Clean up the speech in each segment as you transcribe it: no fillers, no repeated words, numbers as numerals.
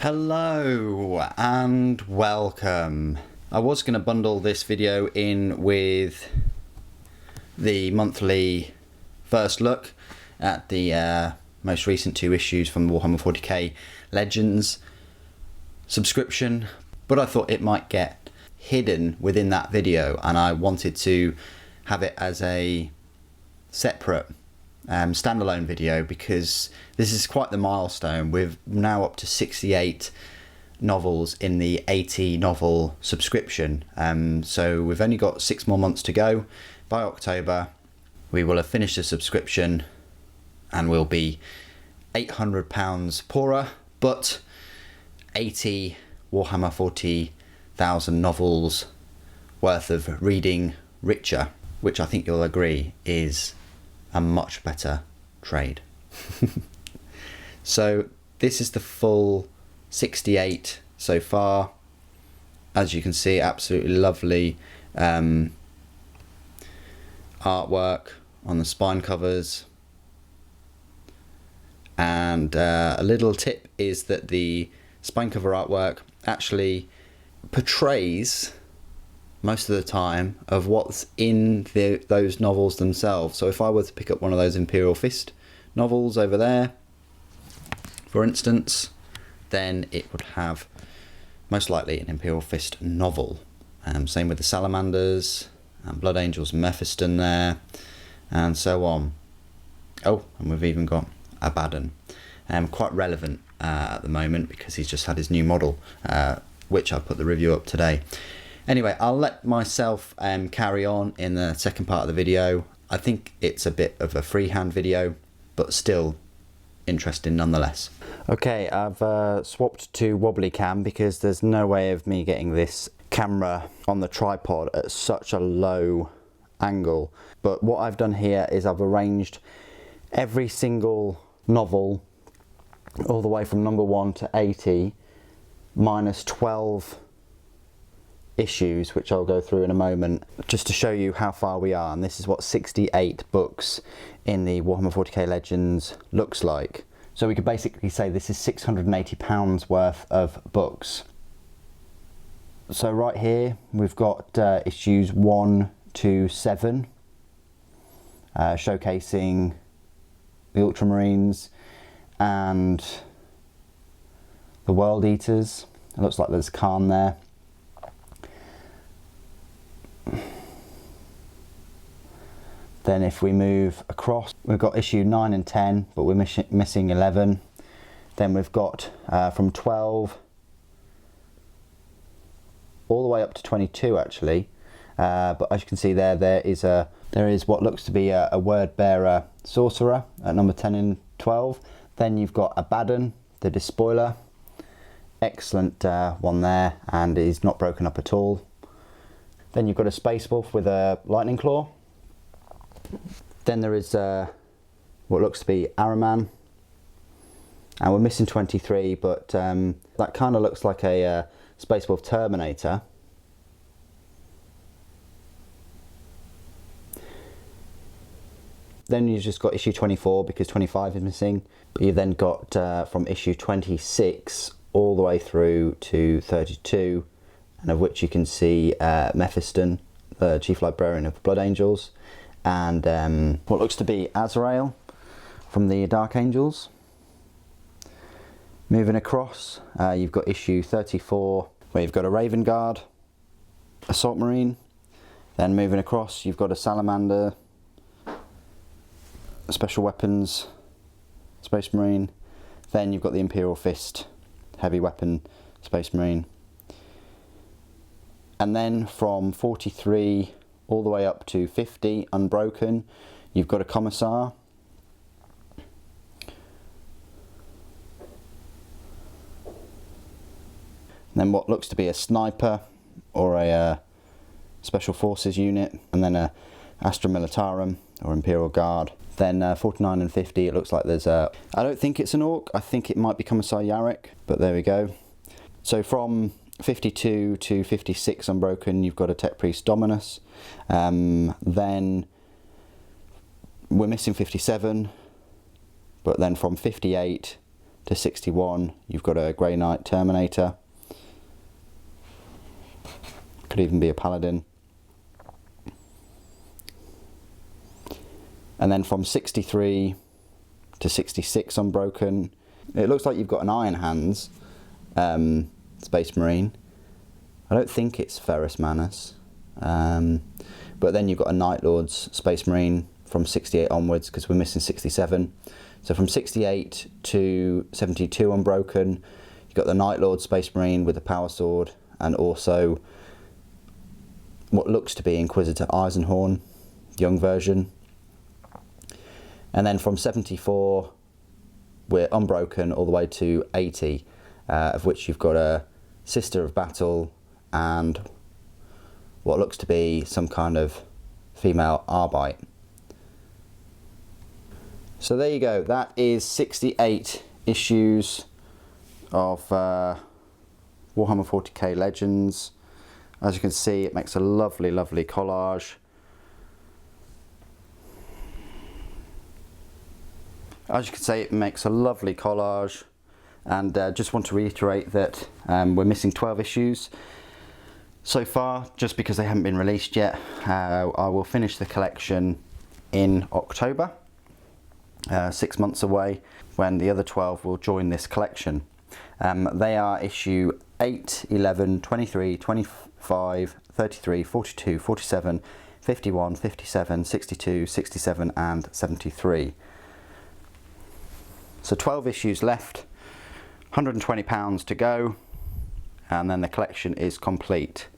Hello and welcome. I was going to bundle this video in with the monthly first look at the most recent 2 issues from the Warhammer 40K Legends subscription, but I thought it might get hidden within that video and I wanted to have it as a separate standalone video because this is quite the milestone. We're now up to 68 novels in the 80 novel subscription, so we've only got 6 more months to go. By October we will have finished the subscription and we'll be £800 poorer, but 80 Warhammer 40,000 novels worth of reading richer, which I think you'll agree is a much better trade. So this is the full 68 so far. As you can see, absolutely lovely artwork on the spine covers, and a little tip is that the spine cover artwork actually portrays most of the time of what's in those novels themselves. So if I were to pick up one of those Imperial Fist novels over there, for instance, then it would have most likely an Imperial Fist novel. Same with the Salamanders and Blood Angels and Mephiston there, and so on. Oh, and we've even got Abaddon, quite relevant at the moment because he's just had his new model, which I'll put the review up today. Anyway, I'll let myself carry on in the second part of the video. I think it's a bit of a freehand video, but still interesting nonetheless. Okay, I've swapped to wobbly cam because there's no way of me getting this camera on the tripod at such a low angle. But what I've done here is I've arranged every single novel all the way from number 1 to 80 minus 12 issues, which I'll go through in a moment, just to show you how far we are. And this is what 68 books in the Warhammer 40k Legends looks like. So we could basically say this is £680 worth of books. So right here we've got issues 1 to 7, showcasing the Ultramarines and the World Eaters. It looks like there's Khan there. Then if we move across, we've got issue 9 and 10, but we're missing 11. Then we've got from 12 all the way up to 22 actually. But as you can see there is what looks to be a word bearer sorcerer at number 10 and 12. Then you've got Abaddon, the Despoiler. Excellent one there, and is not broken up at all. Then you've got a Space Wolf with a Lightning Claw. Then there is what looks to be Araman, and we're missing 23, but that kind of looks like a Space Wolf Terminator. Then you've just got issue 24 because 25 is missing. But you've then got from issue 26 all the way through to 32, and of which you can see Mephiston, the Chief Librarian of the Blood Angels, and what looks to be Azrael from the Dark Angels. Moving across, you've got issue 34 where you've got a Raven Guard, Assault Marine. Then moving across, you've got a Salamander, a Special Weapons Space Marine. Then you've got the Imperial Fist Heavy Weapon Space Marine. And then from 43 all the way up to 50 unbroken, you've got a Commissar. And then what looks to be a Sniper or a Special Forces unit, and then a Astra Militarum or Imperial Guard. Then 49 and 50, it looks like there's a, I don't think it's an Orc, I think it might be Commissar Yarrick, but there we go. So from 52 to 56 unbroken, you've got a Tech Priest Dominus. Then we're missing 57, but then from 58 to 61, you've got a Grey Knight Terminator. Could even be a Paladin. And then from 63 to 66 Unbroken, it looks like you've got an Iron Hands Space Marine. I don't think it's Ferrus Manus. But then you've got a Night Lord's Space Marine from 68 onwards, because we're missing 67. So from 68 to 72 Unbroken, you've got the Night Lord Space Marine with the Power Sword, and also what looks to be Inquisitor Eisenhorn, young version. And then from 74, we're Unbroken all the way to 80, of which you've got a Sister of Battle and what looks to be some kind of female Arbite. So there you go, that is 68 issues of Warhammer 40k Legends. As you can see, it makes a lovely, lovely collage. As you can see, it makes a lovely collage, and just want to reiterate that we're missing 12 issues so far, just because they haven't been released yet. I will finish the collection in October, 6 months away, when the other 12 will join this collection. They are issue 8, 11, 23, 25, 33, 42, 47, 51, 57, 62, 67 and 73. So 12 issues left, £120 to go, and then the collection is complete.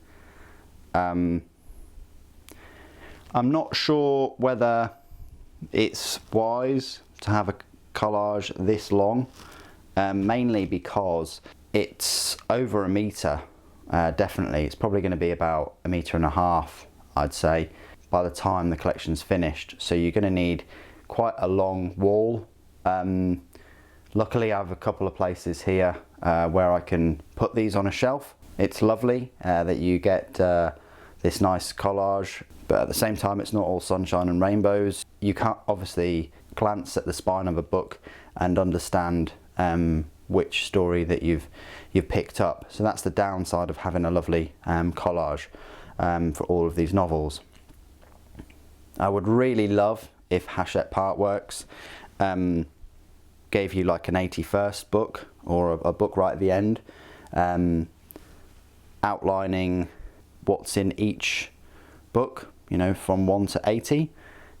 I'm not sure whether it's wise to have a collage this long, mainly because it's over a metre, definitely. It's probably going to be about 1.5 meters, I'd say, by the time the collection's finished. So you're going to need quite a long wall. Luckily I have a couple of places here where I can put these on a shelf. It's lovely that you get this nice collage, but at the same time it's not all sunshine and rainbows. You can't obviously glance at the spine of a book and understand which story that you've picked up. So that's the downside of having a lovely collage for all of these novels. I would really love if Hachette Partworks gave you like an 81st book, or a book right at the end, outlining what's in each book, you know, from 1 to 80.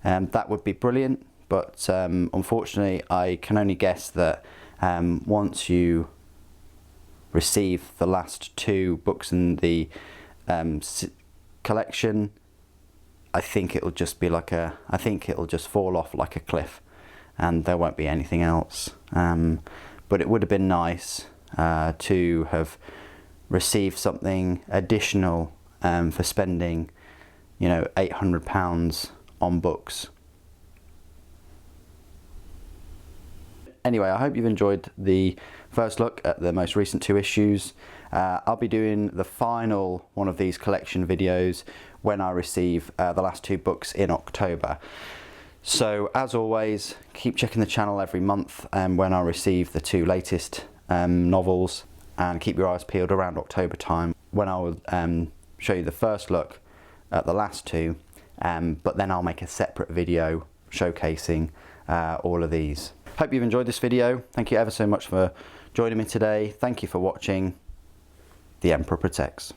That would be brilliant, but unfortunately I can only guess that once you receive the last 2 books in the collection, I think it'll just be like I think it'll just fall off like a cliff, and there won't be anything else. But it would have been nice to have received something additional for spending, you know, £800 on books. Anyway, I hope you've enjoyed the first look at the most recent 2 issues. I'll be doing the final one of these collection videos when I receive the last 2 books in October. So as always, keep checking the channel every month when I receive the 2 latest novels, and keep your eyes peeled around October time when I will show you the first look at the last 2, but then I'll make a separate video showcasing all of these. Hope you've enjoyed this video. Thank you ever so much for joining me today. Thank you for watching. The Emperor Protects.